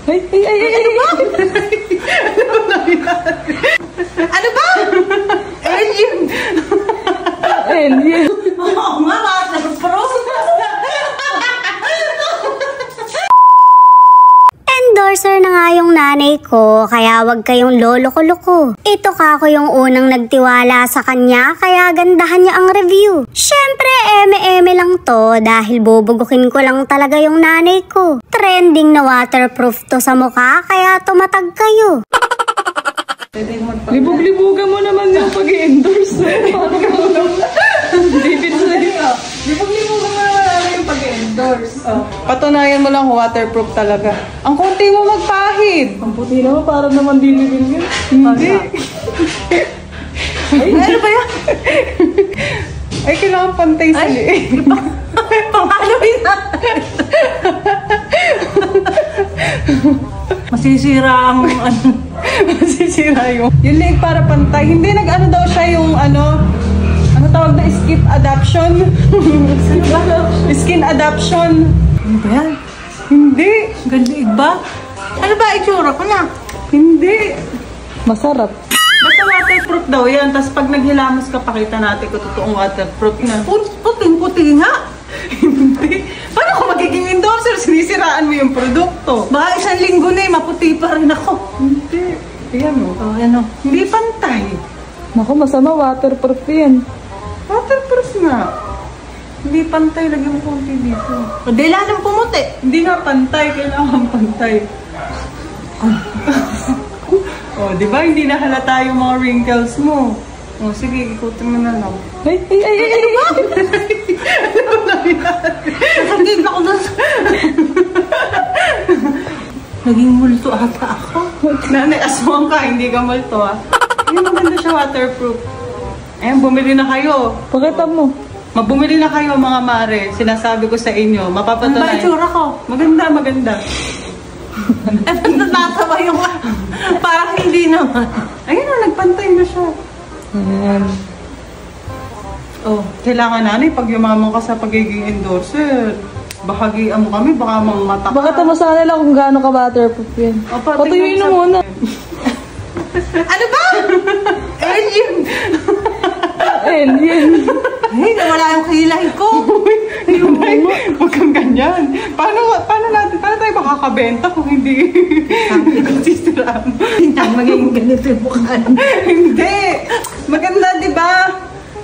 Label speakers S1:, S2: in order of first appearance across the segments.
S1: Ay! Ano ba?
S2: Ano ba? Alien!
S1: Alien!
S2: Oo nga, waterproof!
S3: Endorser na nga yung nanay ko, kaya wag kayong lolo-ko-loko. Ito ka ako yung unang nagtiwala sa kanya, kaya gandahan niya ang review. Syempre, eme-eme lang to dahil bubugukin ko lang talaga yung nanay ko. Trending na waterproof to sa mukha, kaya tumatag kayo.
S1: Libog-libugan mo naman yung pag-endorse. David Slayka.
S2: Libog-libugan mo naman yung pag-endorse.
S4: Patunayan mo lang waterproof talaga. Ang konti mo magpahid.
S1: Ang puti naman, para naman dilibin yun.
S4: Hindi.
S2: Ay, ano ba yan?
S4: Ay, kailangan pantay sa liit.
S2: Pangalawin na. Masisira ang
S4: Masisira yung liig para pantay. Hindi nag-ano daw siya yung ano tawag na skin adaption. Skin adaption.
S2: Ano ba yan?
S4: Hindi.
S2: Gandiig ba? Ano ba itsura ko na?
S4: Hindi.
S1: Masarap.
S4: Basta waterproof daw yan. Tapos pag naghilamos ka, pakita natin kung totoong waterproof na.
S2: Puting-puti nga.
S4: Hindi. Paano kung magiging endorser? Sinisiraan mo yung produkto.
S2: Baka isang linggo na maputi pa rin ako.
S4: Hindi. Ayan o.
S2: Oh, ano?
S4: Hindi pantay.
S1: Naku, masama, waterproof yan.
S4: Waterproof nga. Hindi pantay. Lagyan mo konti dito.
S2: Hindi lalong pumuti.
S4: Hindi nga pantay. Kailangan pantay. Oh, di ba? Hindi na halata yung mga wrinkles mo. Oh, sige, ikutin mo na lang.
S1: Ay!
S2: Ano ba? Nasagig ako doon. Naging multo ata ako.
S4: Nanay, aswang ka. Hindi ka multo, ah. Ayun, maganda siya waterproof. Ayan, bumili na kayo.
S1: Pakita mo.
S4: Bumili na kayo, mga mare. Sinasabi ko sa inyo.
S2: Ano ba
S4: Mapapatunayan.
S2: itsura ko?
S4: Maganda, maganda.
S2: Natatawa yung parang hindi naman.
S4: Ayun na, nagpantay na siya.
S1: Ayan.
S4: Oh, kailangan nanay, pag yumaman ka sa pagiging endorser, bahagian mo kami, baka mamata ka.
S1: Pakita mo sana lang kung gaano ka waterproof yan. Patuyuin mo muna.
S2: Ano ba? Alien!
S1: Alien.
S2: Ay, nawala yung kilay ko.
S4: Huwag kang ganyan. Paano tayo makakabenta kung hindi sisiraan?
S2: Hindi magiging ganito yung mukha.
S4: Hindi! Maganda, di ba?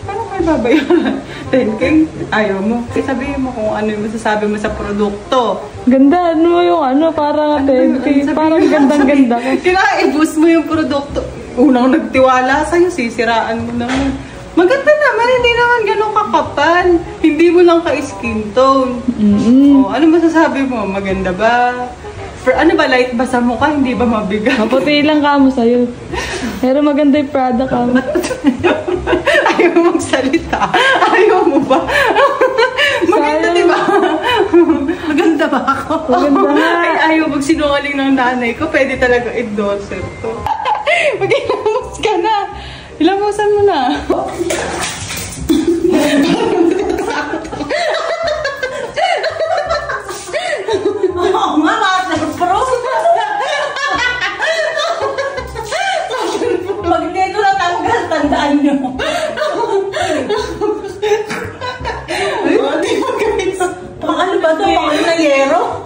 S4: Paano kayo babayaran? 10K? Ayaw mo. Sabihin mo kung ano yung masasabi mo sa produkto.
S1: Ganda, ano mo yung ano, parang 10K. Parang gandang-ganda ka.
S4: Kailangan i-boost mo yung produkto. Unang nagtiwala sa'yo, sisiraan mo naman. Maganda naman, hindi naman ganun kakapal. Hindi mo lang ka-skin tone. Oh, ano masasabi mo? Maganda ba? Ano ba, light ba sa mukha? Hindi ba mabigat?
S1: Maputi lang ka mo sa'yo. Pero maganda yung product ka mo.
S4: Ayaw mo magsalita. Ayaw mo ba? Maganda, di ba?
S2: Maganda ba ako?
S1: Maganda nga.
S4: Ay, ayaw magsinungaling ng nanay ko. Pwede talaga endorser to. Mag-ilamos ka na. Ilamusan mo na.
S2: Oo nga, waterproof. Pag hindi ito natanggal, tandaan nyo. Pang ano ba ito? Pang ano na yero?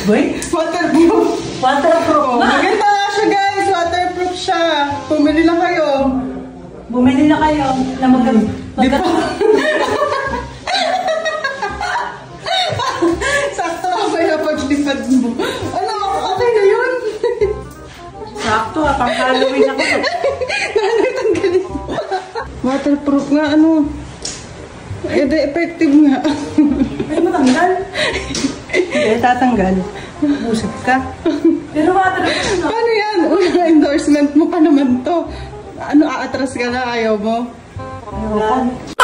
S2: Boy?
S4: Waterproof.
S2: Waterproof
S4: Oh,
S2: nga.
S4: maganda nga siya, guys. Waterproof siya. Pumili lang kayo.
S2: Bumili na kayo na
S4: Sakto na ba yung paglipad mo? Ano? Okay na yun?
S2: Sakto pang Halloween ako.
S4: Nanay, tanggalin mo. Waterproof nga, ano? Effective nga.
S2: Ay, matanggal.
S4: Hindi, tatanggal. Busog ka.
S2: Pero waterproof na.
S4: Paano yan? Unang endorsement mo pa naman to. Ano, aatras ka na, ayaw mo?
S2: Ayoko.